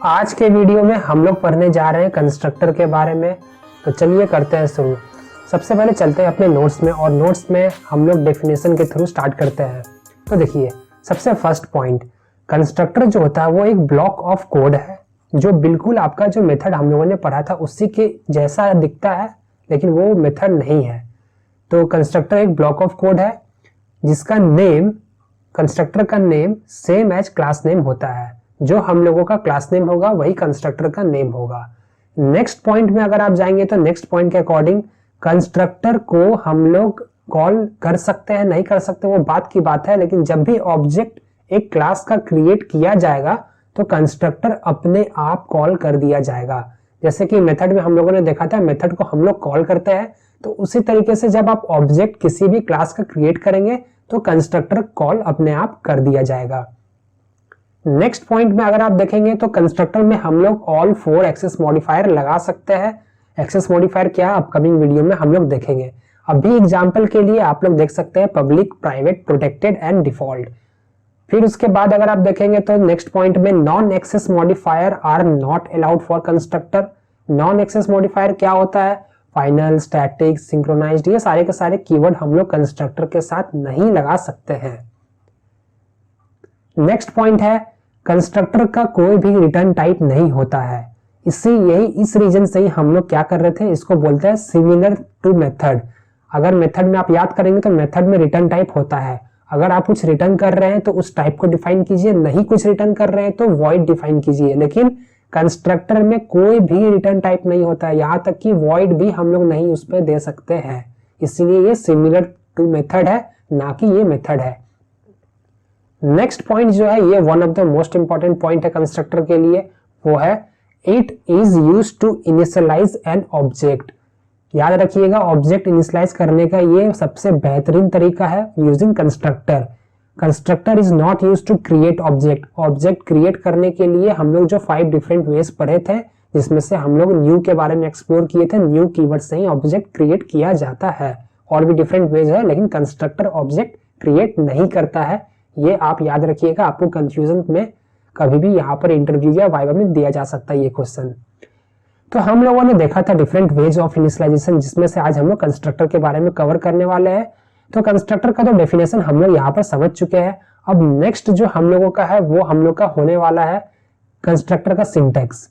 आज के वीडियो में हम लोग पढ़ने जा रहे हैं कंस्ट्रक्टर के बारे में। तो चलिए करते हैं शुरू। सबसे पहले चलते हैं अपने नोट्स में और नोट्स में हम लोग डेफिनेशन के थ्रू स्टार्ट करते हैं। तो देखिए, सबसे फर्स्ट पॉइंट, कंस्ट्रक्टर जो होता है वो एक ब्लॉक ऑफ कोड है जो बिल्कुल आपका जो मेथड हम लोगों ने पढ़ा था उसी के जैसा दिखता है, लेकिन वो मेथड नहीं है। तो कंस्ट्रक्टर एक ब्लॉक ऑफ कोड है जिसका नेम, कंस्ट्रक्टर का name same as class name होता है। जो हम लोगों का क्लास नेम होगा वही कंस्ट्रक्टर का नेम होगा। नेक्स्ट पॉइंट में अगर आप जाएंगे तो नेक्स्ट पॉइंट के अकॉर्डिंग कंस्ट्रक्टर को हम लोग कॉल कर सकते हैं, नहीं कर सकते वो बात की बात है, लेकिन जब भी ऑब्जेक्ट एक क्लास का क्रिएट किया जाएगा तो कंस्ट्रक्टर अपने आप कॉल कर दिया जाएगा। जैसे कि मेथड में हम लोगों ने देखा था, मेथड को हम लोग कॉल करते हैं, तो उसी तरीके से जब आप ऑब्जेक्ट किसी भी क्लास का क्रिएट करेंगे तो कंस्ट्रक्टर कॉल अपने आप कर दिया जाएगा। नेक्स्ट पॉइंट में अगर आप देखेंगे तो कंस्ट्रक्टर में हम लोग ऑल 4 एक्सेस मॉडिफायर लगा सकते हैं। एक्सेस मॉडिफायर क्या, अपकमिंग वीडियो में हम लोग देखेंगे। अभी एग्जांपल के लिए आप लोग देख सकते हैं public, private, protected and default. फिर उसके बाद अगर आप देखेंगे तो नेक्स्ट पॉइंट में non access modifier are not allowed for constructor. Non access modifier क्या होता है? फाइनल, स्टैटिक, सिंक्रोनाइज्ड, ये सारे के सारे कीवर्ड हम लोग कंस्ट्रक्टर के साथ नहीं लगा सकते हैं। नेक्स्ट पॉइंट है, कंस्ट्रक्टर का कोई भी रिटर्न टाइप नहीं होता है। इस रीजन से ही हम लोग क्या कर रहे थे, इसको बोलते हैं सिमिलर टू मेथड। अगर मेथड में आप याद करेंगे तो मेथड में रिटर्न टाइप होता है। अगर आप कुछ रिटर्न कर रहे हैं तो उस टाइप को डिफाइन कीजिए, नहीं कुछ रिटर्न कर रहे हैं तो वॉइड डिफाइन कीजिए। लेकिन कंस्ट्रक्टर में कोई भी रिटर्न टाइप नहीं होता है, यहाँ तक कि वॉइड भी हम लोग नहीं उस पर दे सकते हैं। इसीलिए ये सिमिलर टू मेथड है, ना कि ये मेथड है। नेक्स्ट पॉइंट जो है ये one of the most important point है कंस्ट्रक्टर के लिए, वो है it is used to initialize an object. याद रखिएगा, ऑब्जेक्ट इनिशियलाइज करने का ये सबसे बेहतरीन तरीका है using constructor. Constructor is not used to create object. Object create करने के लिए हम लोग जो 5 डिफरेंट वेज पढ़े थे, जिसमें से हम लोग न्यू के बारे में एक्सप्लोर किए थे, न्यू कीवर्ड से ही ऑब्जेक्ट क्रिएट किया जाता है। और भी डिफरेंट वेज है, लेकिन कंस्ट्रक्टर ऑब्जेक्ट क्रिएट नहीं करता है। ये आप याद रखिएगा, आपको कंफ्यूजन में कभी भी यहाँ पर इंटरव्यू या वाइवा में दिया जा सकता है ये क्वेश्चन। तो हम लोगों ने देखा था डिफरेंट वेज ऑफ इनिशियलाइजेशन, जिसमें से आज हम लोग कंस्ट्रक्टर के बारे में कवर करने वाले हैं। तो कंस्ट्रक्टर का तो डेफिनेशन हम लोग यहाँ पर समझ चुके हैं। अब नेक्स्ट जो हम लोगों का है वो हम लोग का होने वाला है कंस्ट्रक्टर का सिंटैक्स।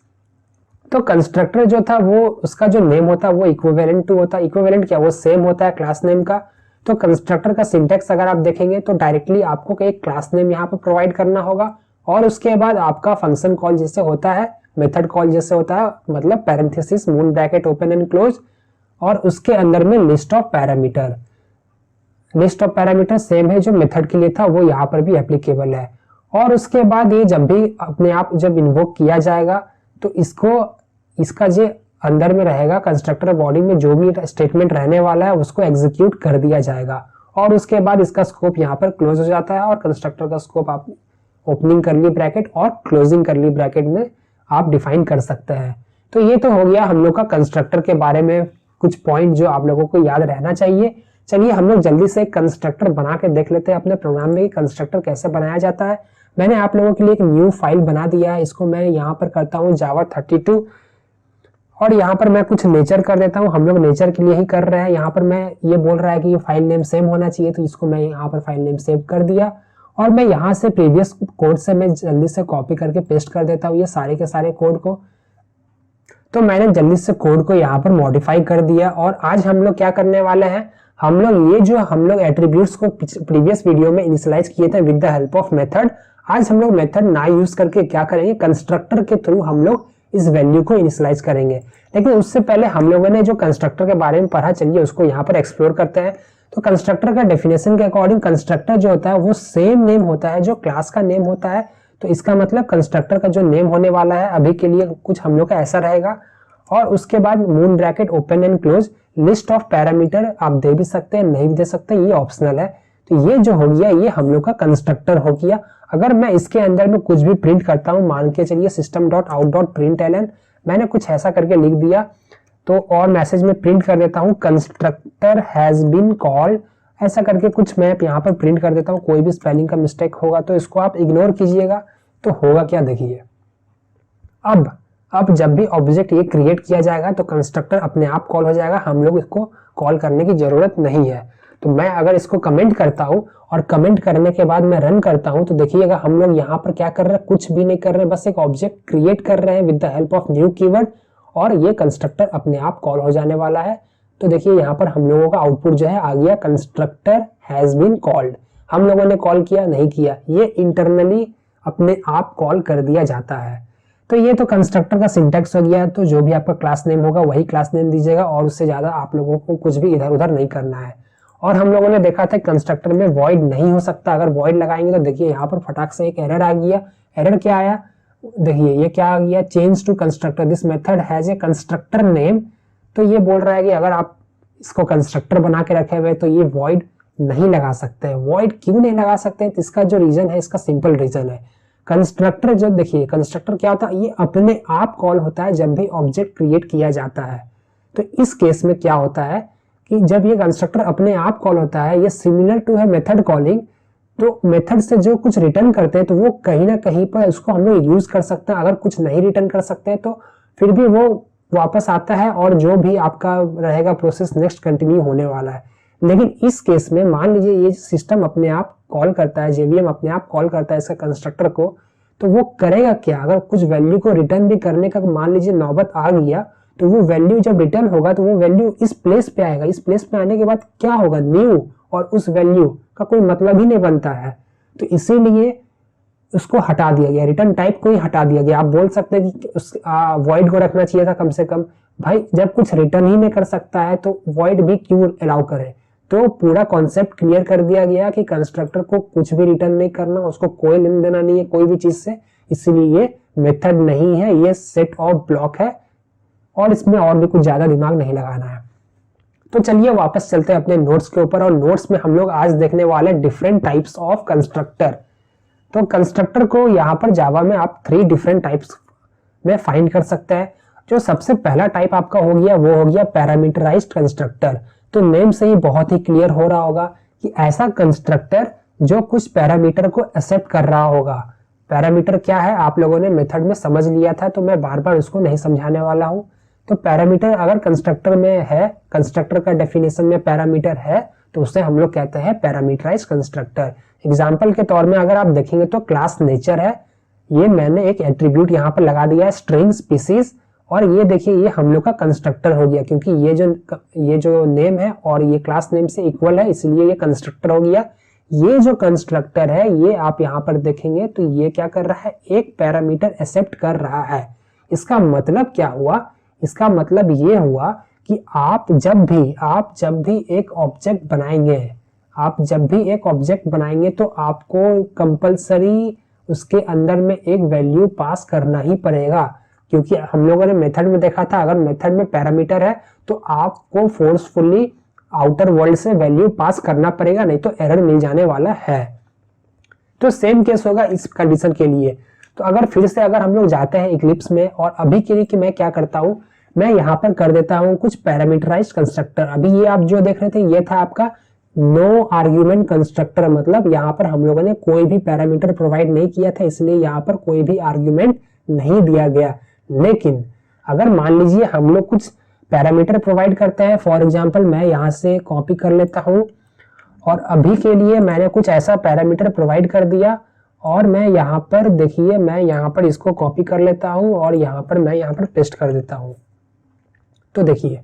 तो कंस्ट्रक्टर जो था वो, उसका जो नेम होता है वो इक्विवेलेंट टू होता है। इक्विवेलेंट क्या, वो सेम होता है क्लास नेम का। तो कंस्ट्रक्टर का सिंटैक्स अगर आप देखेंगे तो डायरेक्टली आपको एक क्लास नेम यहाँ पर प्रोवाइड करना होगा, और उसके बाद आपका फंक्शन कॉल जैसे होता है, मेथड कॉल जैसे होता है, मतलब parenthesis, moon bracket open and close, और उसके अंदर में list of parameter. List of parameter same है जो मेथड के लिए था, वो यहाँ पर भी एप्लीकेबल है। और उसके बाद ये जब भी अपने आप जब इन्वोक किया जाएगा तो इसका जो अंदर में रहेगा कंस्ट्रक्टर बॉडी में जो भी स्टेटमेंट रहने वाला है उसको एग्जीक्यूट कर दिया जाएगा, और उसके बाद इसका स्कोप यहाँ पर क्लोज हो जाता है। और कंस्ट्रक्टर का स्कोप आप ओपनिंग करली ब्रैकेट और क्लोजिंग करली ब्रैकेट में आप डिफाइन कर सकते हैं। तो ये तो हो गया हम लोग का कंस्ट्रक्टर के बारे में कुछ पॉइंट जो आप लोगों को याद रहना चाहिए। चलिए हम लोग जल्दी से कंस्ट्रक्टर बना के देख लेते हैं अपने प्रोग्राम में कंस्ट्रक्टर कैसे बनाया जाता है। मैंने आप लोगों के लिए एक न्यू फाइल बना दिया है, इसको मैं यहाँ पर करता हूँ Java 32, और यहाँ पर मैं कुछ नेचर कर देता हूँ। हम लोग नेचर के लिए ही कर रहे हैं। यहाँ पर मैं ये बोल रहा है कि फाइल नेम सेम होना चाहिए, तो इसको मैं यहाँ पर फाइल नेम सेव कर दिया, और मैं यहाँ से प्रीवियस कोड से मैं जल्दी से कॉपी करके पेस्ट कर देता हूँ ये सारे के सारे कोड को। तो मैंने जल्दी से कोड को यहाँ पर मॉडिफाई कर दिया, और आज हम लोग क्या करने वाले हैं, हम लोग एट्रीब्यूट्स को प्रीवियस वीडियो में इनिशियलाइज किए थे with the help of method, आज हम लोग मेथड ना यूज करके क्या करेंगे, कंस्ट्रक्टर के थ्रू हम लोग इस वैल्यू को इनिशियलाइज करेंगे। लेकिन उससे पहले हम लोगों ने जो कंस्ट्रक्टर के बारे में पढ़ा, चलिए उसको यहाँ पर एक्सप्लोर करते हैं। तो कंस्ट्रक्टर का डेफिनेशन के अकॉर्डिंग कंस्ट्रक्टर जो होता है वो सेम नेम होता है जो क्लास का नेम होता है। तो इसका मतलब कंस्ट्रक्टर का जो नेम होने वाला है अभी के लिए कुछ हम लोग का ऐसा रहेगा, और उसके बाद moon bracket open and close, list of parameter आप दे भी सकते हैं, नहीं भी दे सकते, ये ऑप्शनल है। तो ये जो हो गया ये हम लोग का कंस्ट्रक्टर हो गया। अगर मैं इसके अंदर में कुछ भी प्रिंट करता हूँ, मान के चलिए system.out.println, मैंने कुछ ऐसा करके लिख दिया, तो और मैसेज में प्रिंट कर देता हूँ कंस्ट्रक्टर हैज बीन कॉल्ड, ऐसा करके कुछ मैं यहाँ पर प्रिंट कर देता हूँ। कोई भी स्पेलिंग का मिस्टेक होगा तो इसको आप इग्नोर कीजिएगा। तो होगा क्या देखिए, अब जब भी ऑब्जेक्ट ये क्रिएट किया जाएगा तो कंस्ट्रक्टर अपने आप कॉल हो जाएगा, हम लोग इसको कॉल करने की जरूरत नहीं है। तो मैं अगर इसको कमेंट करता हूं और कमेंट करने के बाद मैं रन करता हूं तो देखिएगा हम लोग यहाँ पर क्या कर रहे हैं, कुछ भी नहीं कर रहे, बस एक ऑब्जेक्ट क्रिएट कर रहे हैं with the help of new keyword और ये कंस्ट्रक्टर अपने आप कॉल हो जाने वाला है। तो देखिए यहाँ पर हम लोगों का आउटपुट जो है आ गया, कंस्ट्रक्टर हैज बीन कॉल्ड। हम लोगों ने कॉल किया नहीं किया, ये इंटरनली अपने आप कॉल कर दिया जाता है। तो ये तो कंस्ट्रक्टर का सिंटैक्स हो गया। तो जो भी आपका क्लास नेम होगा वही क्लास नेम दीजिएगा और उससे ज्यादा आप लोगों को कुछ भी इधर उधर नहीं करना है। और हम लोगों ने देखा था कंस्ट्रक्टर में वॉइड नहीं हो सकता, अगर वॉइड लगाएंगे तो देखिए यहाँ पर फटाक से एक एरर आ गया। एरर क्या आया, देखिए ये क्या आ गया, change to constructor, this method has a constructor name. तो ये बोल रहा है कि अगर आप इसको कंस्ट्रक्टर बना के रखे हुए तो ये वॉइड नहीं लगा सकते। वॉइड क्यों नहीं लगा सकते, तो इसका जो रीजन है, इसका सिंपल रीजन है, कंस्ट्रक्टर जो देखिए कंस्ट्रक्टर क्या होता है, ये अपने आप कॉल होता है जब भी ऑब्जेक्ट क्रिएट किया जाता है। तो इस केस में क्या होता है कि जब ये कंस्ट्रक्टर अपने आप कॉल होता है, ये सिमिलर टू है मेथड कॉलिंग। तो मेथड से जो कुछ रिटर्न करते हैं तो वो कहीं ना कहीं पर उसको हम लोग यूज कर सकते हैं। अगर कुछ नहीं रिटर्न कर सकते हैं तो फिर भी वो वापस आता है और जो भी आपका रहेगा प्रोसेस नेक्स्ट कंटिन्यू होने वाला है। लेकिन इस केस में मान लीजिए ये सिस्टम अपने आप कॉल करता है, जेवीएम अपने आप कॉल करता है इसका कंस्ट्रक्टर को, तो वो करेगा क्या, अगर कुछ वैल्यू को रिटर्न भी करने का मान लीजिए नौबत आ गया तो वो वैल्यू जब रिटर्न होगा तो वो वैल्यू इस प्लेस पे आएगा। इस प्लेस पे आने के बाद क्या होगा, न्यू, और उस वैल्यू का कोई मतलब ही नहीं बनता है। तो इसीलिए उसको हटा दिया गया, रिटर्न टाइप को ही हटा दिया गया। आप बोल सकते हैं कि उस वॉइड को रखना चाहिए था कम से कम, भाई जब कुछ रिटर्न ही नहीं कर सकता है तो वॉइड भी क्यों अलाउ करे। तो पूरा कॉन्सेप्ट क्लियर कर दिया गया कि कंस्ट्रक्टर को कुछ भी रिटर्न नहीं करना, उसको कोई लेन देना नहीं है कोई भी चीज से, इसलिए ये मेथड नहीं है, ये सेट ऑफ ब्लॉक है और इसमें और भी कुछ ज्यादा दिमाग नहीं लगाना है। तो चलिए वापस चलते हैं अपने नोट्स के ऊपर, और नोट्स में हम लोग आज देखने वाले डिफरेंट टाइप्स ऑफ कंस्ट्रक्टर। तो कंस्ट्रक्टर को यहाँ पर जावा में आप 3 डिफरेंट टाइप्स में फाइंड कर सकते हैं। जो सबसे पहला टाइप आपका हो गया वो हो गया पैरामीटराइज्ड कंस्ट्रक्टर। तो नेम से ही बहुत ही क्लियर हो रहा होगा कि ऐसा कंस्ट्रक्टर जो कुछ पैरामीटर को एक्सेप्ट कर रहा होगा। पैरामीटर क्या है आप लोगों ने मेथड में समझ लिया था, तो मैं बार बार उसको नहीं समझाने वाला हूं। तो पैरामीटर अगर कंस्ट्रक्टर में है, कंस्ट्रक्टर का डेफिनेशन में पैरामीटर है, तो उसे हम लोग कहते हैं पैरामीटराइज्ड कंस्ट्रक्टर। एग्जाम्पल के तौर में अगर आप देखेंगे तो क्लास नेचर है, ये मैंने एक एट्रीब्यूट यहाँ पर लगा दिया है स्ट्रिंग स्पीसीज, और ये देखिए ये हम लोग का कंस्ट्रक्टर हो गया क्योंकि ये जो नेम है और ये क्लास नेम से इक्वल है, इसलिए ये कंस्ट्रक्टर हो गया। ये जो कंस्ट्रक्टर है ये आप यहाँ पर देखेंगे तो ये क्या कर रहा है, एक पैरामीटर एक्सेप्ट कर रहा है। इसका मतलब क्या हुआ, इसका मतलब ये हुआ कि आप जब भी एक ऑब्जेक्ट बनाएंगे तो आपको कंपलसरी उसके अंदर में एक वैल्यू पास करना ही पड़ेगा, क्योंकि हम लोगों ने मेथड में देखा था अगर मेथड में पैरामीटर है तो आपको फोर्सफुली आउटर वर्ल्ड से वैल्यू पास करना पड़ेगा, नहीं तो एरर मिल जाने वाला है। तो सेम केस होगा इस कंडीशन के लिए। तो अगर फिर से अगर हम लोग जाते हैं इक्लिप्स में, और अभी के लिए कि मैं क्या करता हूं, मैं यहाँ पर कर देता हूं कुछ पैरामीटराइज्ड कंस्ट्रक्टर। अभी ये आप जो देख रहे थे ये था आपका नो आर्ग्यूमेंट कंस्ट्रक्टर, मतलब यहाँ पर हम लोगों ने कोई भी पैरामीटर प्रोवाइड नहीं किया था, इसलिए यहाँ पर कोई भी आर्ग्यूमेंट नहीं दिया गया। लेकिन अगर मान लीजिए हम लोग कुछ पैरामीटर प्रोवाइड करते हैं, फॉर एग्जांपल मैं यहाँ से कॉपी कर लेता हूँ और अभी के लिए मैंने कुछ ऐसा पैरामीटर प्रोवाइड कर दिया, और मैं यहाँ पर देखिए मैं यहाँ पर इसको कॉपी कर लेता हूँ और यहाँ पर मैं यहाँ पर पेस्ट कर देता हूँ। तो देखिए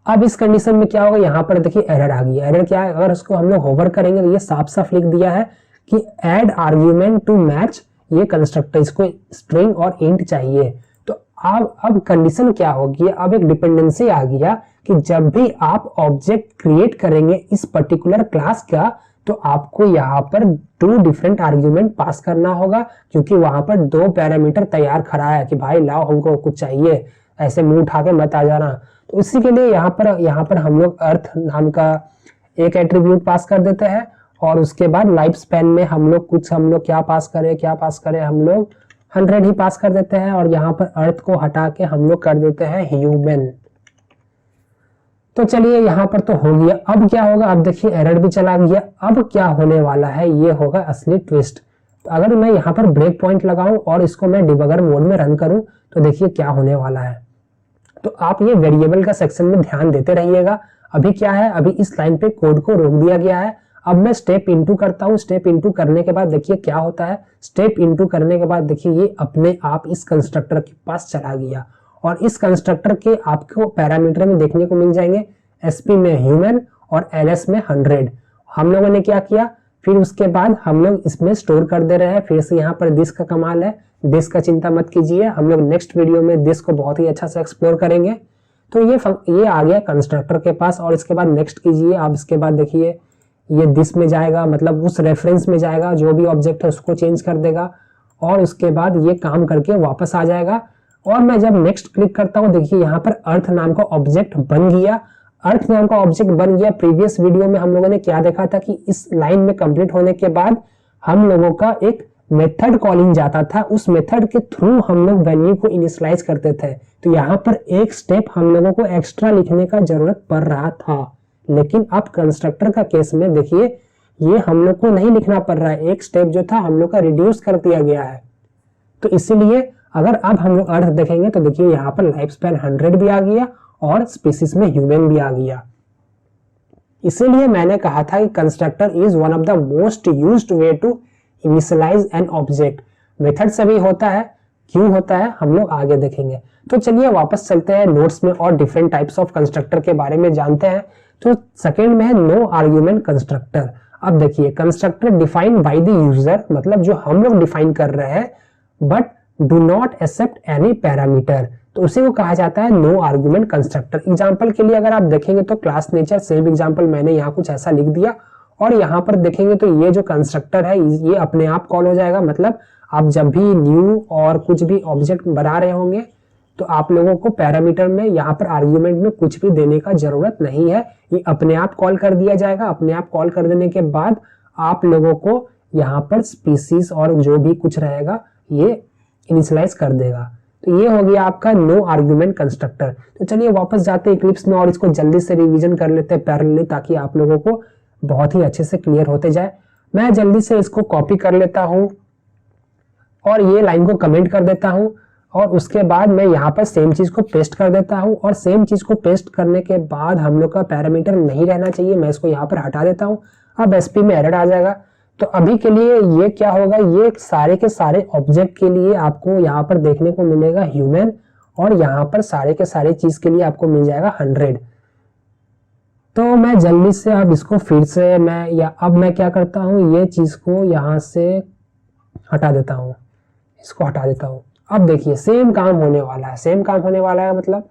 अब इस कंडीशन में क्या होगा, यहाँ पर देखिए एरर आ गया। एरर क्या है, अगर उसको हम लोग होवर करेंगे तो ये साफ साफ लिख दिया है कि ऐड आर्ग्यूमेंट टू मैच ये कंस्ट्रक्टर, इसको स्ट्रिंग और इंट चाहिए। तो अब कंडीशन क्या होगी, अब एक डिपेंडेंसी आ गया कि जब भी आप ऑब्जेक्ट क्रिएट करेंगे इस पर्टिकुलर क्लास का तो आपको यहाँ पर 2 डिफरेंट आर्ग्यूमेंट पास करना होगा, क्योंकि वहां पर 2 पैरामीटर तैयार खड़ा है कि भाई लाओ हमको कुछ चाहिए, ऐसे मुंह उठा के मत आ जाना। तो इसी के लिए यहाँ पर हम लोग अर्थ नाम का एक एट्रीब्यूट पास कर देते हैं, और उसके बाद लाइफ स्पैन में हम लोग क्या पास करें हम लोग 100 ही पास कर देते हैं, और यहाँ पर अर्थ को हटा के हम लोग कर देते हैं ह्यूमन। तो चलिए यहाँ पर तो हो गया। अब क्या होगा, अब देखिए एरर भी चला गया। अब क्या होने वाला है, ये होगा असली ट्विस्ट। तो अगर मैं यहाँ पर ब्रेक पॉइंट लगाऊं और इसको मैं डिबगर मोड में रन करूं तो देखिए क्या होने वाला है। तो आप ये वेरिएबल का सेक्शन में ध्यान देते रहिएगा। अभी क्या है, अभी इस लाइन पे कोड को रोक दिया गया है। अब मैं स्टेप इनटू करता हूं। स्टेप इनटू करने के बाद देखिए क्या होता है। स्टेप इनटू करने के बाद देखिए ये अपने आप इस कंस्ट्रक्टर के पास चला गया और इस कंस्ट्रक्टर के आपको पैरामीटर में देखने को मिल जाएंगे एसपी में ह्यूमन और एलएस में 100। हम लोगों ने क्या किया, फिर उसके बाद हम लोग इसमें स्टोर कर दे रहे हैं। फिर से यहाँ पर दिस का कमाल है, दिस का चिंता मत कीजिए, हम लोग नेक्स्ट वीडियो में दिस को बहुत ही अच्छा से एक्सप्लोर करेंगे। तो ये आ गया कंस्ट्रक्टर के पास और इसके बाद नेक्स्ट कीजिए आप। इसके बाद देखिए ये दिस में जाएगा, मतलब उस रेफरेंस में जाएगा, जो भी ऑब्जेक्ट है उसको चेंज कर देगा और उसके बाद ये काम करके वापस आ जाएगा। और मैं जब नेक्स्ट क्लिक करता हूँ देखिए यहाँ पर अर्थ नाम का ऑब्जेक्ट बन गया। अर्थ नाम का ऑब्जेक्ट बन गया। प्रीवियस वीडियो में हम लोगों ने क्या देखा था कि इस लाइन में कंप्लीट होने के बाद हम लोगों का एक मेथड कॉलिंग जाता था, उस मेथड के थ्रू हम लोग वैल्यू को इनिशियलाइज करते थे। तो यहाँ पर एक स्टेप हम लोगों को एक्स्ट्रा लिखने का जरूरत पड़ रहा था, लेकिन अब कंस्ट्रक्टर का केस में देखिए ये हम लोग को नहीं लिखना पड़ रहा है। एक स्टेप जो था हम लोग का रिड्यूस कर दिया गया है। तो इसीलिए अगर अब हम लोग अर्थ देखेंगे तो देखिए यहाँ पर लाइफ स्पैन 100 भी आ गया और स्पीसीज में ह्यूमन भी आ गया। इसीलिए मैंने कहा था कि constructor is one of the most used way to initialize an object. Method से भी होता है, क्यों होता है हम लोग आगे देखेंगे। तो चलिए वापस चलते हैं नोट्स में और डिफरेंट टाइप्स ऑफ कंस्ट्रक्टर के बारे में जानते हैं। तो सेकेंड में है नो आर्ग्यूमेंट कंस्ट्रक्टर। अब देखिए constructor defined by the user, मतलब जो हम लोग डिफाइन कर रहे हैं but do not accept any parameter, तो उसी को कहा जाता है नो आर्गुमेंट कंस्ट्रक्टर। एग्जांपल के लिए अगर आप देखेंगे तो क्लास नेचर सेम एग्जांपल मैंने यहाँ कुछ ऐसा लिख दिया और यहाँ पर देखेंगे तो ये जो कंस्ट्रक्टर है ये अपने आप कॉल हो जाएगा। मतलब आप जब भी न्यू और कुछ भी ऑब्जेक्ट बना रहे होंगे तो आप लोगों को पैरामीटर में यहाँ पर आर्ग्यूमेंट में कुछ भी देने का जरूरत नहीं है, ये अपने आप कॉल कर दिया जाएगा। अपने आप कॉल कर देने के बाद आप लोगों को यहाँ पर स्पीसीज और जो भी कुछ रहेगा ये इनिशियलाइज कर देगा। तो ये हो गया आपका नो आर्ग्यूमेंट कंस्ट्रक्टर। तो चलिए वापस जाते हैं इक्लिप्स में और इसको जल्दी से रिवीजन कर लेते हैं पैरेलली, ताकि आप लोगों को बहुत ही अच्छे से क्लियर होते जाए। मैं जल्दी से इसको कॉपी कर लेता हूं और ये लाइन को कमेंट कर देता हूं और उसके बाद मैं यहाँ पर सेम चीज को पेस्ट कर देता हूं और सेम चीज को पेस्ट करने के बाद हम लोग का पैरामीटर नहीं रहना चाहिए, मैं इसको यहाँ पर हटा देता हूँ। अब एसपी में एरर आ जाएगा। तो अभी के लिए ये क्या होगा, ये सारे के सारे ऑब्जेक्ट के लिए आपको यहाँ पर देखने को मिलेगा ह्यूमन और यहाँ पर सारे के सारे चीज के लिए आपको मिल जाएगा 100। तो मैं जल्दी से अब इसको फिर से अब मैं क्या करता हूँ, ये चीज को यहाँ से हटा देता हूँ, इसको हटा देता हूँ। अब देखिए सेम काम होने वाला है। सेम काम होने वाला है मतलब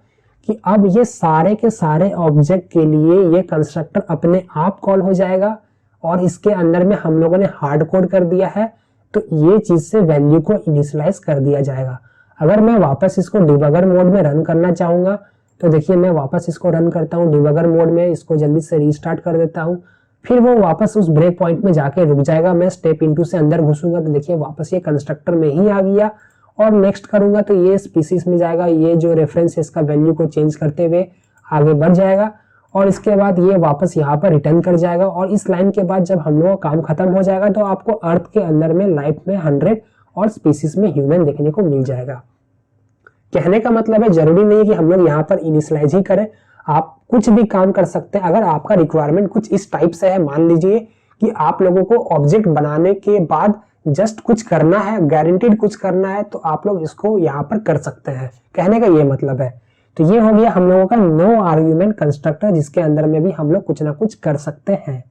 कि अब ये सारे के सारे ऑब्जेक्ट के लिए ये कंस्ट्रक्टर अपने आप कॉल हो जाएगा और इसके अंदर में हम लोगों ने हार्ड कोड कर दिया है, तो ये चीज से वैल्यू को इनिशियलाइज कर दिया जाएगा। अगर मैं वापस इसको डिबगर मोड में रन करना चाहूंगा तो देखिए मैं वापस इसको रन करता हूँ डिबगर मोड में, इसको जल्दी से रीस्टार्ट कर देता हूँ, फिर वो वापस उस ब्रेक पॉइंट में जाके रुक जाएगा। मैं स्टेप इनटू से अंदर घुसूंगा तो देखिए वापस ये कंस्ट्रक्टर में ही आ गया और नेक्स्ट करूंगा तो ये स्पीसीज में जाएगा। ये जो रेफरेंस है इसका वैल्यू को चेंज करते हुए आगे बढ़ जाएगा और इसके बाद ये वापस यहाँ पर रिटर्न कर जाएगा। और इस लाइन के बाद जब हम लोग का काम खत्म हो जाएगा तो आपको अर्थ के अंदर में लाइफ में 100 और स्पीसीज में ह्यूमन देखने को मिल जाएगा। कहने का मतलब है जरूरी नहीं है कि हम लोग यहाँ पर इनिशियलाइज ही करें, आप कुछ भी काम कर सकते हैं। अगर आपका रिक्वायरमेंट कुछ इस टाइप से है, मान लीजिए कि आप लोगों को ऑब्जेक्ट बनाने के बाद जस्ट कुछ करना है, गारंटीड कुछ करना है, तो आप लोग इसको यहाँ पर कर सकते हैं। कहने का ये मतलब है। तो ये हो गया हम लोगों का नो आर्ग्यूमेंट कंस्ट्रक्टर, जिसके अंदर में भी हम लोग कुछ ना कुछ कर सकते हैं।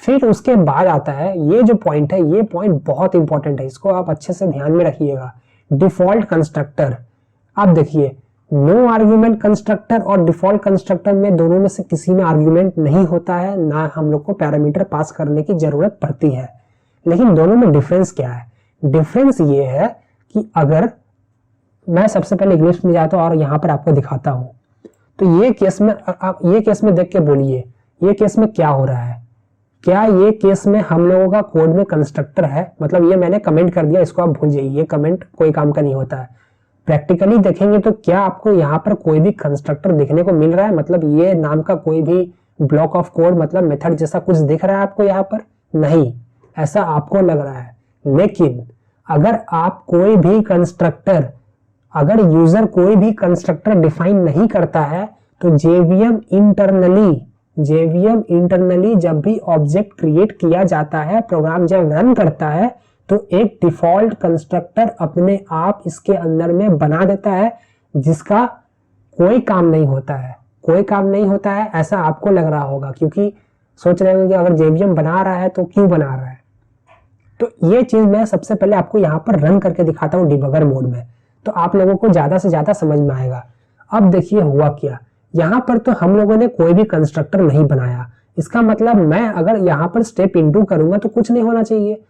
फिर उसके बाद आता है ये जो पॉइंट है, ये पॉइंट बहुत इंपॉर्टेंट है, इसको आप अच्छे से ध्यान में रखिएगा। Default constructor. आप देखिए नो आर्ग्यूमेंट कंस्ट्रक्टर और डिफॉल्ट कंस्ट्रक्टर में दोनों में से किसी में आर्ग्यूमेंट नहीं होता है, ना हम लोग को पैरामीटर पास करने की जरूरत पड़ती है। लेकिन दोनों में डिफरेंस क्या है? डिफरेंस ये है कि अगर मैं सबसे पहले इंग्लिश में जाता हूं और यहां पर आपको दिखाता हूं, तो ये केस में देख के बोलिए ये केस में क्या हो रहा है। क्या ये केस में हम लोगों का कोड में कंस्ट्रक्टर है? मतलब ये मैंने कमेंट कर दिया, इसको आप भूल जाइए, ये कमेंट कोई काम का नहीं होता है। प्रैक्टिकली देखेंगे तो क्या आपको यहाँ पर कोई भी कंस्ट्रक्टर देखने को मिल रहा है? मतलब ये नाम का कोई भी ब्लॉक ऑफ कोड, मतलब मेथड जैसा कुछ दिख रहा है आपको यहाँ पर? नहीं, ऐसा आपको लग रहा है। लेकिन अगर आप कोई भी कंस्ट्रक्टर, अगर यूजर कोई भी कंस्ट्रक्टर डिफाइन नहीं करता है तो जेवीएम इंटरनली जब भी ऑब्जेक्ट क्रिएट किया जाता है, प्रोग्राम जब रन करता है, तो एक डिफॉल्ट कंस्ट्रक्टर अपने आप इसके अंदर में बना देता है जिसका कोई काम नहीं होता है। कोई काम नहीं होता है ऐसा आपको लग रहा होगा, क्योंकि सोच रहे होंगे कि अगर जेवीएम बना रहा है तो क्यों बना रहा है। तो ये चीज मैं सबसे पहले आपको यहाँ पर रन करके दिखाता हूँ डिबगर मोड में, तो आप लोगों को ज्यादा से ज्यादा समझ में आएगा। अब देखिए हुआ क्या, यहाँ पर तो हम लोगों ने कोई भी कंस्ट्रक्टर नहीं बनाया। इसका मतलब मैं अगर यहाँ पर स्टेप इनटू करूंगा तो कुछ नहीं होना चाहिए,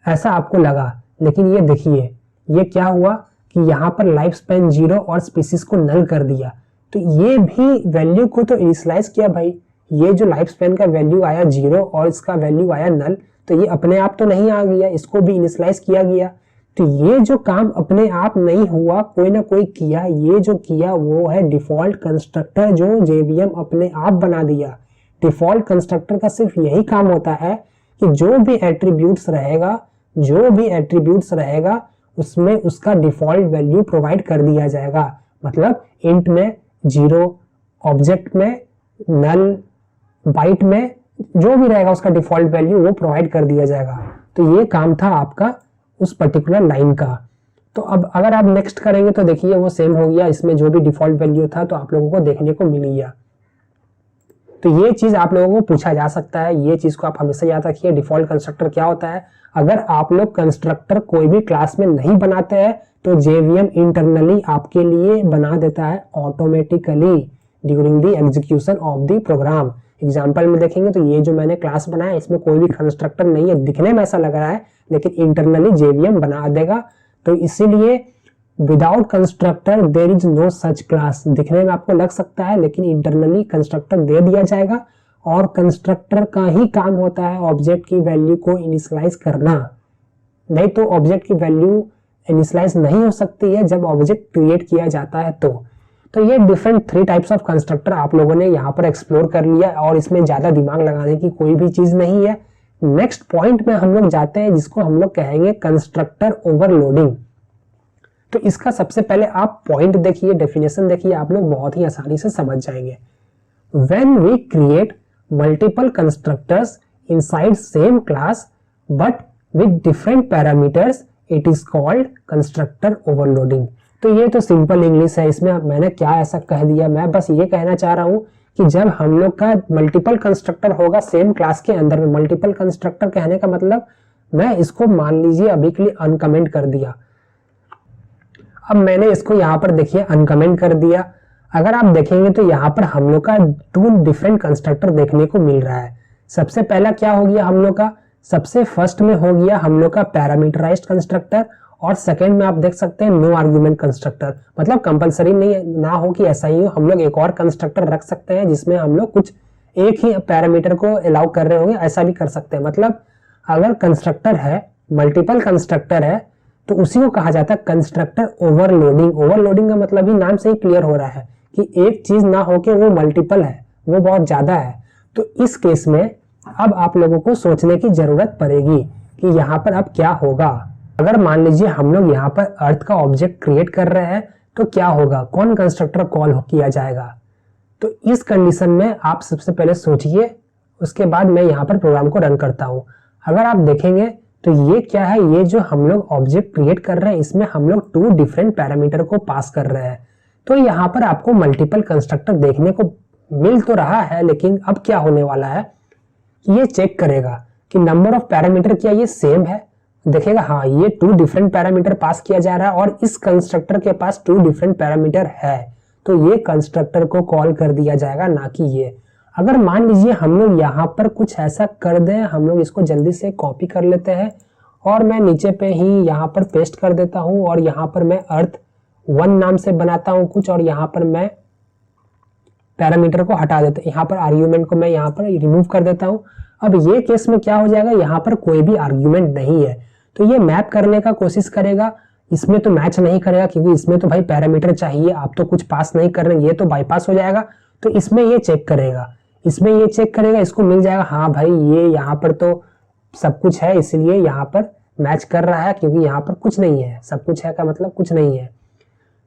ऐसा आपको लगा। लेकिन ये देखिए ये क्या हुआ कि यहाँ पर लाइफ स्पैन 0 और स्पीसीज को नल कर दिया। तो ये भी वैल्यू को तो इनिशियलाइज किया भाई। ये जो लाइफ स्पैन का वैल्यू आया 0 और इसका वैल्यू आया नल, तो ये अपने आप तो नहीं आ गया, इसको भी इनिशियलाइज किया गया। तो ये जो काम अपने आप नहीं हुआ, कोई ना कोई किया। ये जो किया वो है डिफॉल्ट कंस्ट्रक्टर जो जेवीएम अपने आप बना दिया। डिफॉल्ट कंस्ट्रक्टर का सिर्फ यही काम होता है कि जो भी एट्रीब्यूट्स रहेगा उसमें उसका डिफॉल्ट वैल्यू प्रोवाइड कर दिया जाएगा। मतलब इंट में 0, ऑब्जेक्ट में नल, बाइट में जो भी रहेगा उसका डिफॉल्ट वैल्यू वो प्रोवाइड कर दिया जाएगा। तो ये काम था आपका उस पर्टिकुलर लाइन का। तो अब अगर आप नेक्स्ट करेंगे तो देखिए वो सेम हो गया, इसमें जो भी डिफॉल्ट वैल्यू था तो आप लोगों को देखने को मिल गया। तो ये चीज आप लोगों को पूछा जा सकता है, ये चीज को आप हमेशा याद रखिए, डिफॉल्ट कंस्ट्रक्टर क्या होता है। अगर आप लोग कंस्ट्रक्टर कोई भी क्लास में नहीं बनाते हैं तो जेवीएम इंटरनली आपके लिए बना देता है automatically during the execution of the program. Example में देखेंगे तो ये जो मैंने क्लास बनाया इसमें कोई भी कंस्ट्रक्टर नहीं है, दिखने में ऐसा लग रहा है, लेकिन इंटरनली जेवीएम बना देगा। तो इसीलिए without constructor there is no such class. दिखने में आपको लग सकता है लेकिन इंटरनली कंस्ट्रक्टर दे दिया जाएगा, और कंस्ट्रक्टर का ही काम होता है ऑब्जेक्ट की वैल्यू को इनिशियलाइज करना। नहीं तो ऑब्जेक्ट की वैल्यू इनिशियलाइज नहीं हो सकती है जब ऑब्जेक्ट क्रिएट किया जाता है। तो ये डिफरेंट 3 टाइप्स ऑफ कंस्ट्रक्टर आप लोगों ने यहाँ पर एक्सप्लोर कर लिया, और इसमें ज्यादा दिमाग लगाने की कोई भी चीज नहीं है। नेक्स्ट पॉइंट में हम लोग जाते हैं जिसको हम लोग कहेंगे कंस्ट्रक्टर ओवरलोडिंग। तो इसका सबसे पहले आप पॉइंट देखिए, डेफिनेशन देखिए, आप लोग बहुत ही आसानी से समझ जाएंगे। When we create multiple constructors inside same class but with different parameters, it is called constructor overloading। तो ये तो सिंपल इंग्लिश है, इसमें मैंने क्या ऐसा कह दिया, मैं बस ये कहना चाह रहा हूं कि जब हम लोग का मल्टीपल कंस्ट्रक्टर होगा सेम क्लास के अंदर में, मल्टीपल कंस्ट्रक्टर कहने का मतलब मैं इसको मान लीजिए अभी के लिए अनकमेंट कर दिया। अब मैंने इसको यहाँ पर देखिए अनकमेंट कर दिया। अगर आप देखेंगे तो यहाँ पर हम लोग का 2 डिफरेंट कंस्ट्रक्टर देखने को मिल रहा है। सबसे पहला क्या हो गया हम लोग का, सबसे फर्स्ट में हो गया हम लोग का पैरामीटराइज्ड कंस्ट्रक्टर, और सेकंड में आप देख सकते हैं नो आर्गुमेंट कंस्ट्रक्टर। मतलब कंपलसरी नहीं ना हो कि ऐसा ही हो, हम लोग एक और कंस्ट्रक्टर रख सकते हैं जिसमें हम लोग कुछ एक ही पैरामीटर को अलाउ कर रहे होंगे, ऐसा भी कर सकते हैं। मतलब अगर कंस्ट्रक्टर है, मल्टीपल कंस्ट्रक्टर है, तो उसी को कहा जाता है कंस्ट्रक्टर ओवरलोडिंग। ओवरलोडिंग का मतलब ही नाम से ही क्लियर हो रहा है कि एक चीज ना होके वो मल्टीपल है, वो बहुत ज्यादा है। तो इस केस में अब आप लोगों को सोचने की जरूरत पड़ेगी कि यहाँ पर अब क्या होगा। अगर मान लीजिए हम लोग यहाँ पर अर्थ का ऑब्जेक्ट क्रिएट कर रहे हैं तो क्या होगा, कौन कंस्ट्रक्टर कॉल किया जाएगा। तो इस कंडीशन में आप सबसे पहले सोचिए, उसके बाद मैं यहाँ पर प्रोग्राम को रन करता हूँ। अगर आप देखेंगे तो ये क्या है, ये जो हम लोग ऑब्जेक्ट क्रिएट कर रहे हैं इसमें हम लोग 2 डिफरेंट पैरामीटर को पास कर रहे हैं। तो यहाँ पर आपको मल्टीपल कंस्ट्रक्टर देखने को मिल तो रहा है, लेकिन अब क्या होने वाला है कि ये चेक करेगा कि नंबर ऑफ पैरामीटर क्या ये सेम है। देखेगा हाँ ये 2 डिफरेंट पैरामीटर पास किया जा रहा है और इस कंस्ट्रक्टर के पास 2 डिफरेंट पैरामीटर है, तो ये कंस्ट्रक्टर को कॉल कर दिया जाएगा, ना कि ये। अगर मान लीजिए हम लोग यहाँ पर कुछ ऐसा कर दें, हम लोग इसको जल्दी से कॉपी कर लेते हैं और मैं नीचे पे ही यहाँ पर पेस्ट कर देता हूँ, और यहाँ पर मैं अर्थ 1 नाम से बनाता हूँ कुछ, और यहाँ पर मैं पैरामीटर को हटा देता हूँ, यहाँ पर आर्ग्यूमेंट को मैं यहाँ पर रिमूव कर देता हूँ। अब ये केस में क्या हो जाएगा, यहाँ पर कोई भी आर्ग्यूमेंट नहीं है, तो ये मैप करने का कोशिश करेगा, इसमें तो मैच नहीं करेगा क्योंकि इसमें तो भाई पैरामीटर चाहिए, आप तो कुछ पास नहीं कर रहे, ये तो बाईपास हो जाएगा। तो इसमें ये चेक करेगा, इसमें ये चेक करेगा, इसको मिल जाएगा हाँ भाई ये यहाँ पर तो सब कुछ है, इसलिए यहाँ पर मैच कर रहा है, क्योंकि यहाँ पर कुछ नहीं है, सब कुछ है का मतलब कुछ नहीं है।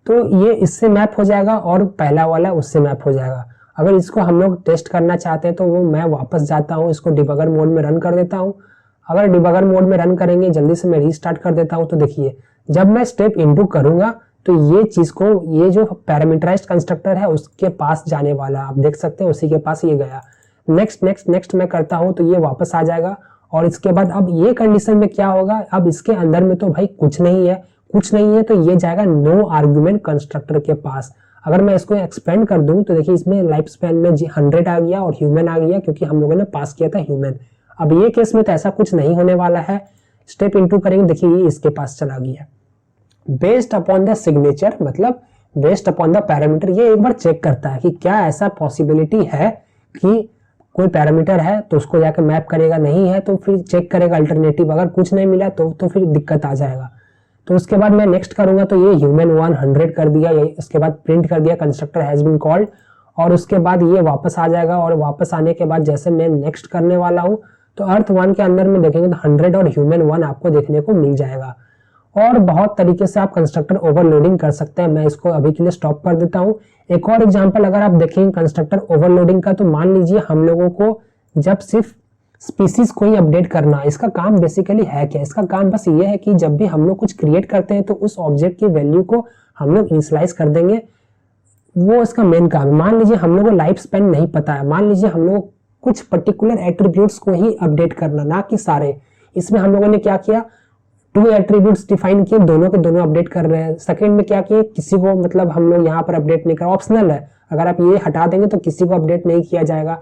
तो ये इससे मैप हो जाएगा और पहला वाला उससे मैप हो जाएगा। अगर इसको हम लोग टेस्ट करना चाहते हैं तो वो मैं वापस जाता हूँ, इसको डिबगर मोड में रन कर देता हूँ। अगर डिबगर मोड में रन करेंगे, जल्दी से मैं रीस्टार्ट कर देता हूँ, तो देखिए जब मैं स्टेप इनटू करूंगा तो ये चीज को, ये जो पैरामीटराइज्ड कंस्ट्रक्टर है उसके पास जाने वाला, आप देख सकते हैं उसी के पास ये गया। नेक्स्ट नेक्स्ट नेक्स्ट मैं करता हूँ तो ये वापस आ जाएगा। और इसके बाद अब ये कंडीशन में क्या होगा, अब इसके अंदर में तो भाई कुछ नहीं है, कुछ नहीं है, तो ये जाएगा नो आर्ग्यूमेंट कंस्ट्रक्टर के पास। अगर मैं इसको एक्सपेंड कर दूं तो देखिए इसमें लाइफ स्पैन में 100 आ गया और ह्यूमन आ गया, क्योंकि हम लोगों ने पास किया था ह्यूमन। अब ये केस में तो ऐसा कुछ नहीं होने वाला है। स्टेप इनटू करेंगे, देखिए ये इसके पास चला गया। बेस्ड अपॉन द सिग्नेचर, मतलब बेस्ड अपॉन द पैरामीटर, ये एक बार चेक करता है कि क्या ऐसा पॉसिबिलिटी है कि कोई पैरामीटर है तो उसको जाकर मैप करेगा, नहीं है तो फिर चेक करेगा अल्टरनेटिव। अगर कुछ नहीं मिला तो फिर दिक्कत आ जाएगा। तो उसके बाद मैं नेक्स्ट करूंगा तो ये ह्यूमन 100 कर दिया, उसके बाद प्रिंट कर दिया कंस्ट्रक्टर हैज बीन कॉल्ड, और उसके बाद ये वापस आ जाएगा। और वापस आने के बाद जैसे मैं नेक्स्ट करने वाला हूँ तो अर्थ 1 के अंदर में देखेंगे तो 100 और ह्यूमन 1 आपको देखने को मिल जाएगा। और बहुत तरीके से आप कंस्ट्रक्टर ओवरलोडिंग कर सकते हैं। मैं इसको अभी के लिए स्टॉप कर देता हूँ। एक और एग्जांपल अगर आप देखेंगे कंस्ट्रक्टर ओवरलोडिंग का, तो मान लीजिए हम लोगों को जब सिर्फ स्पीसीज को ही अपडेट करना, इसका काम बेसिकली है क्या, इसका काम बस ये है कि जब भी हम लोग कुछ क्रिएट करते हैं तो उस ऑब्जेक्ट की वैल्यू को हम लोग इनिशियलाइज कर देंगे, वो इसका मेन काम है। मान लीजिए हम लोग को लाइफ स्पैन नहीं पता है, मान लीजिए हम लोग कुछ पर्टिकुलर एट्रीब्यूट्स को ही अपडेट करना, ना कि सारे। इसमें हम लोगों ने क्या किया, 2 एट्रीब्यूट्स डिफाइन किए, दोनों के दोनों अपडेट कर रहे हैं। सेकंड में क्या किए, किसी को मतलब हम लोग यहाँ पर अपडेट नहीं कर, ऑप्शनल है, अगर आप ये हटा देंगे तो किसी को अपडेट नहीं किया जाएगा।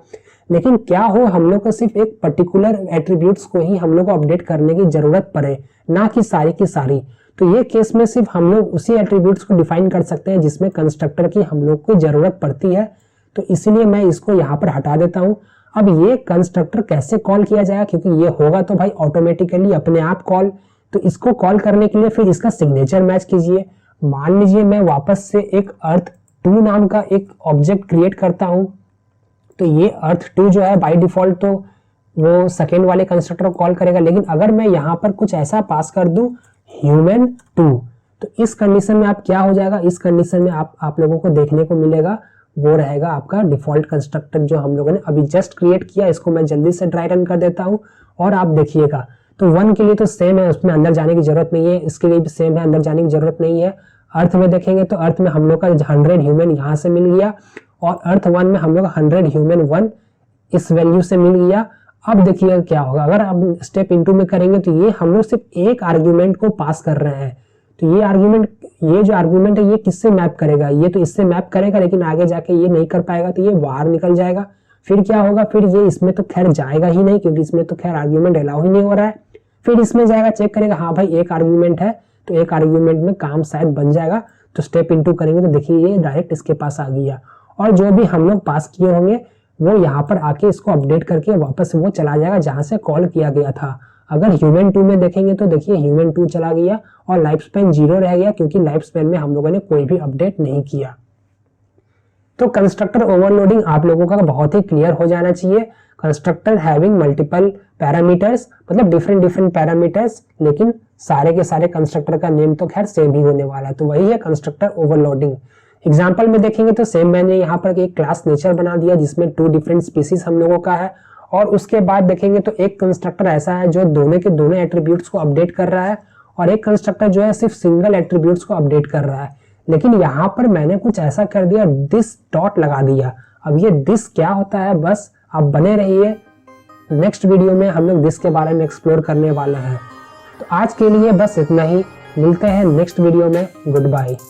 लेकिन क्या हो, हम लोग को सिर्फ एक पर्टिकुलर एट्रीब्यूट्स को ही हम लोग को अपडेट करने की जरूरत पड़े, ना कि सारी की सारी। तो ये केस में सिर्फ हम लोग उसी एट्रीब्यूट्स को डिफाइन कर सकते हैं जिसमें कंस्ट्रक्टर की हम लोग को जरूरत पड़ती है। तो इसीलिए मैं इसको यहाँ पर हटा देता हूँ। अब ये कंस्ट्रक्टर कैसे कॉल किया जाएगा, क्योंकि ये होगा तो भाई ऑटोमेटिकली अपने आप कॉल। तो इसको कॉल करने के लिए फिर इसका सिग्नेचर मैच कीजिए। मान लीजिए मैं वापस से एक अर्थ2 नाम का एक ऑब्जेक्ट क्रिएट करता हूं, तो ये अर्थ2 जो है बाय डिफॉल्ट तो वो सेकेंड वाले कंस्ट्रक्टर को कॉल करेगा। लेकिन अगर मैं यहाँ पर कुछ ऐसा पास कर दूं human2, तो इस कंडीशन में आप क्या हो जाएगा, इस कंडीशन में आप लोगों को देखने को मिलेगा वो रहेगा आपका डिफॉल्ट कंस्ट्रक्टर जो हम लोगों ने अभी जस्ट क्रिएट किया। इसको मैं जल्दी से ड्राई रन कर देता हूँ और आप देखिएगा। तो 1 के लिए तो सेम है, उसमें अंदर जाने की जरूरत नहीं है, इसके लिए भी सेम है, अंदर जाने की जरूरत नहीं है। अर्थ में देखेंगे तो अर्थ में हम लोग का 100 ह्यूमन यहाँ से मिल गया, और अर्थ 1 में हम लोग 100 ह्यूमन 1 इस वैल्यू से मिल गया। अब देखिए क्या होगा, अगर आप स्टेप इनटू में करेंगे तो ये हम लोग सिर्फ एक आर्ग्यूमेंट को पास कर रहे हैं। तो ये आर्ग्यूमेंट, ये जो आर्ग्यूमेंट है ये किससे मैप करेगा, ये तो इससे मैप करेगा, लेकिन आगे जाके ये नहीं कर पाएगा, तो ये बाहर निकल जाएगा। फिर क्या होगा, फिर ये इसमें तो खैर जाएगा ही नहीं, क्योंकि इसमें तो खैर आर्ग्यूमेंट अलाउ ही नहीं हो रहा है। फिर इसमें जाएगा, चेक करेगा, हाँ भाई एक आर्ग्यूमेंट है, तो एक आर्ग्यूमेंट में काम शायद बन जाएगा। तो स्टेप इनटू करेंगे तो देखिए ये डायरेक्ट इसके पास आ गया, और जो भी हम लोग पास किए होंगे वो यहाँ पर आके इसको अपडेट करके वापस वो चला जाएगा जहां से कॉल किया गया था। अगर human2 में देखेंगे तो देखिए human2 चला गया और लाइफ स्पैन 0 रह गया, क्योंकि लाइफ स्पैन में हम लोगों ने कोई भी अपडेट नहीं किया। तो कंस्ट्रक्टर ओवरलोडिंग आप लोगों का बहुत ही क्लियर हो जाना चाहिए। कंस्ट्रक्टर हैविंग मल्टीपल पैरामीटर्स, मतलब डिफरेंट पैरामीटर्स, लेकिन सारे के सारे कंस्ट्रक्टर का नेम तो खैर सेम ही होने वाला है। तो वही है कंस्ट्रक्टर ओवरलोडिंग। एग्जाम्पल में देखेंगे तो सेम मैंने यहाँ पर एक क्लास नेचर बना दिया जिसमें 2 डिफरेंट स्पीसीज हम लोगों का है, और उसके बाद देखेंगे तो एक कंस्ट्रक्टर ऐसा है जो दोनों के दोनों एट्रीब्यूट्स को अपडेट कर रहा है, और एक कंस्ट्रक्टर जो है सिर्फ सिंगल एट्रीब्यूट्स को अपडेट कर रहा है। लेकिन यहाँ पर मैंने कुछ ऐसा कर दिया, दिस डॉट लगा दिया। अब ये दिस क्या होता है, बस आप बने रहिए, नेक्स्ट वीडियो में हम लोग दिस के बारे में एक्सप्लोर करने वाले हैं। तो आज के लिए बस इतना ही, मिलते हैं नेक्स्ट वीडियो में, गुड बाय।